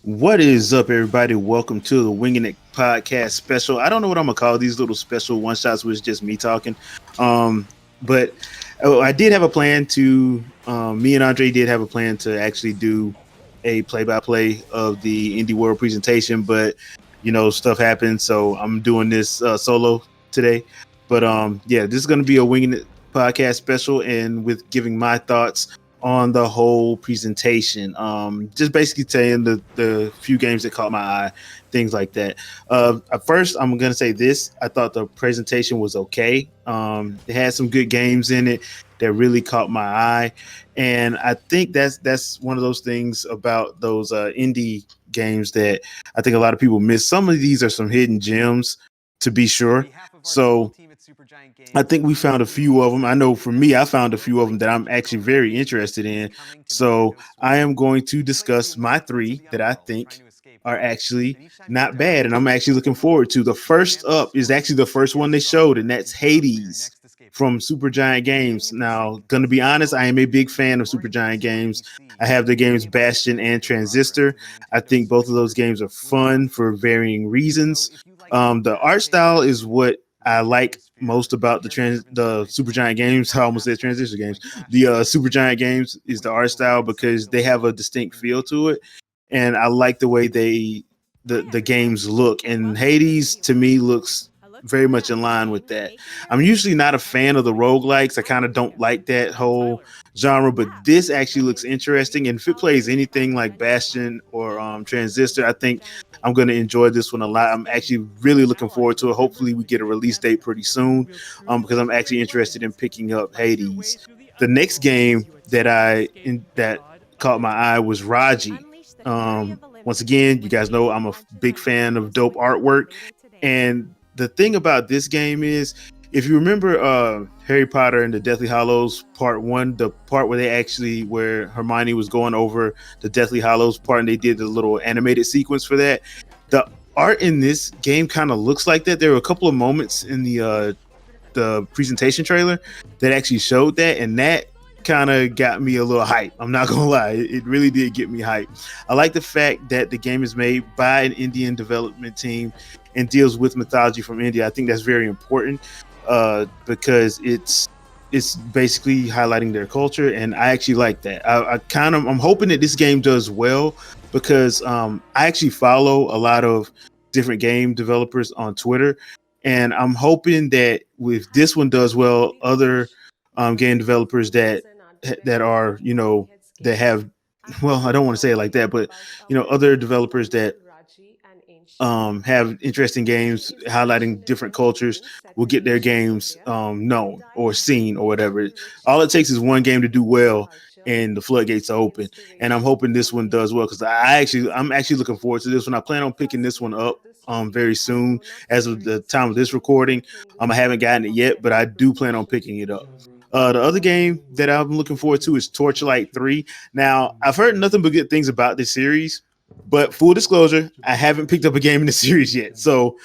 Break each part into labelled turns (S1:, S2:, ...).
S1: What is up, everybody? Welcome to the Wingin It podcast special. I don't know what I'm gonna call these little special one shots, where it's just me talking. Um, but I did have a plan to. Me and Andre did have a plan to actually do a play-by-play of the Indie World presentation, but stuff happened, so I'm doing this solo today. But yeah, this is gonna be a Wingin It podcast special, and with giving my thoughts on the whole presentation. Just basically saying the few games that caught my eye, things like that. At first, I'm gonna say this: I thought the presentation was okay. It had some good games in it that really caught my eye, and I think that's one of those things about those indie games that I think a lot of people miss. Some of these are some hidden gems, to be sure. So I think we found a few of them. I know for me, I found a few of them that I'm actually very interested in. So I am going to discuss my three that I think are actually not bad, and I'm actually looking forward to. The first up is actually the first one they showed, and that's Hades from Supergiant Games. Now, gonna be honest, I am a big fan of Supergiant Games. I have the games Bastion and Transistor. I think both of those games are fun for varying reasons. The art style is what I like most about the Supergiant games. I almost said Transistor games. The Supergiant games is the art style because they have a distinct feel to it, and I like the way the games look. And Hades to me looks very much in line with that. I'm usually not a fan of the roguelikes. I kind of don't like that whole genre, but this actually looks interesting. And if it plays anything like Bastion or Transistor, I think I'm going to enjoy this one a lot. I'm actually really looking forward to it. Hopefully, we get a release date pretty soon, because I'm actually interested in picking up Hades. The next game that caught my eye was Raji. Once again, you guys know I'm a big fan of dope artwork, and the thing about this game is, if you remember Harry Potter and the Deathly Hallows Part One, the part where Hermione was going over the Deathly Hallows part, and they did the little animated sequence for that. The art in this game kind of looks like that. There were a couple of moments in the presentation trailer that actually showed that, and that kind of got me a little hype. I'm not gonna lie, it really did get me hype. I like the fact that the game is made by an Indian development team and deals with mythology from India. I think that's very important, because it's basically highlighting their culture, and I actually like that. I'm hoping that this game does well, because I actually follow a lot of different game developers on Twitter, and I'm hoping that with this one does well, other game developers that are that have, well, I don't want to say it like that, but other developers that have interesting games highlighting different cultures will get their games known or seen or whatever. All it takes is one game to do well, and the floodgates are open. And I'm hoping this one does well, because I'm actually looking forward to this one. I plan on picking this one up very soon. As of the time of this recording, I haven't gotten it yet, but I do plan on picking it up. The other game that I'm looking forward to is Torchlight 3. Now, I've heard nothing but good things about this series, but full disclosure, I haven't picked up a game in the series yet. So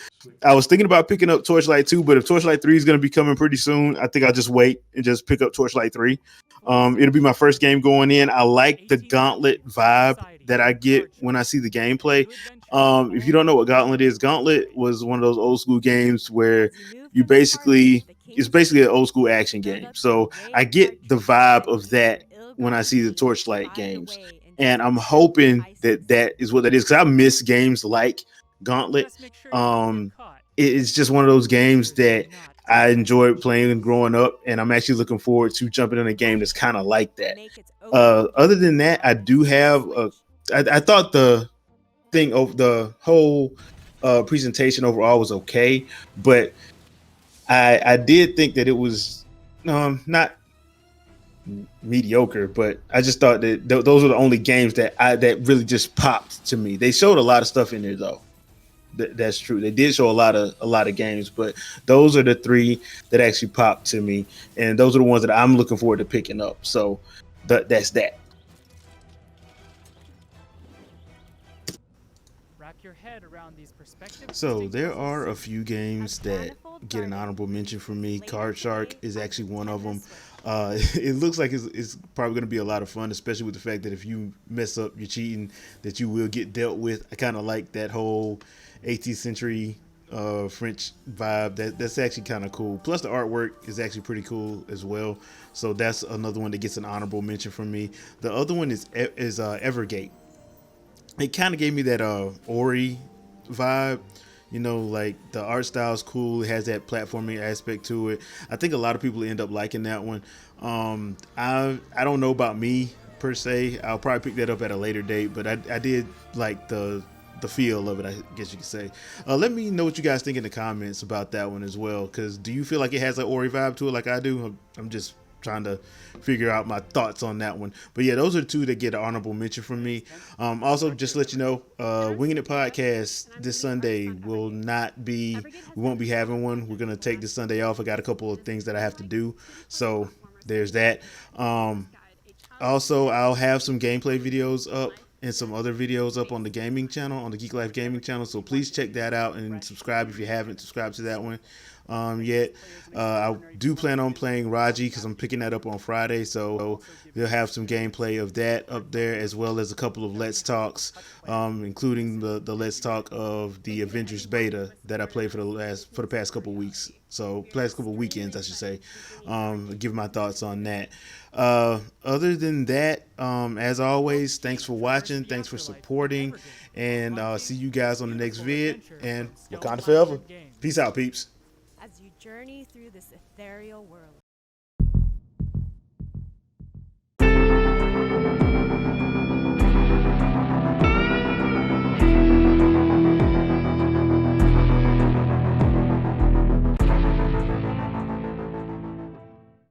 S1: I was thinking about picking up Torchlight 2, but if Torchlight 3 is going to be coming pretty soon, I think I'll just wait and just pick up Torchlight 3. It'll be my first game going in. I like the Gauntlet vibe that I get when I see the gameplay. If you don't know what Gauntlet is, Gauntlet was one of those old school games where it's basically an old school action game. So I get the vibe of that when I see the Torchlight games, and I'm hoping that that is what that is, because I miss games like Gauntlet. Um, it's just one of those games that I enjoyed playing growing up, and I'm actually looking forward to jumping in a game that's kind of like that. Other than that, I do have I thought the thing of the whole presentation overall was okay, but I did think that it was not mediocre, but I just thought that those were the only games that really just popped to me. They showed a lot of stuff in there though. That's true. They did show a lot of games, but those are the three that actually popped to me, and those are the ones that I'm looking forward to picking up. So that's that. So there are a few games that get an honorable mention from me. Card Shark is actually one of them. It looks like it's probably going to be a lot of fun, especially with the fact that if you mess up your cheating, that you will get dealt with. I kind of like that whole 18th century French vibe. That's actually kind of cool. Plus, the artwork is actually pretty cool as well. So that's another one that gets an honorable mention from me. The other one is Evergate. It kind of gave me that Ori vibe. You know, like the art style is cool. It has that platforming aspect to it. I think a lot of people end up liking that one. I don't know about me per se. I'll probably pick that up at a later date, but I did like the feel of it, I guess you could say. Let me know what you guys think in the comments about that one as well. Because do you feel like it has an Ori vibe to it like I do? I'm just trying to figure out my thoughts on that one. But yeah, those are two that get an honorable mention from me. Also, just to let you know, Winging It podcast this Sunday will not be, we won't be having one. We're going to take this Sunday off. I got a couple of things that I have to do. So there's that. Also, I'll have some gameplay videos up and some other videos up on the gaming channel, on the Geek Life gaming channel. So please check that out and subscribe if you haven't subscribed to that one yet. I do plan on playing Raji because I'm picking that up on Friday. So they'll have some gameplay of that up there, as well as a couple of Let's Talks, including the Let's Talk of the Avengers beta that I played for the past couple weeks. So past couple weekends, I should say. Give my thoughts on that. Other than that, as always, thanks for watching, thanks for supporting, and see you guys on the next vid. And Wakanda forever. Peace out, peeps.
S2: As you journey through this ethereal world.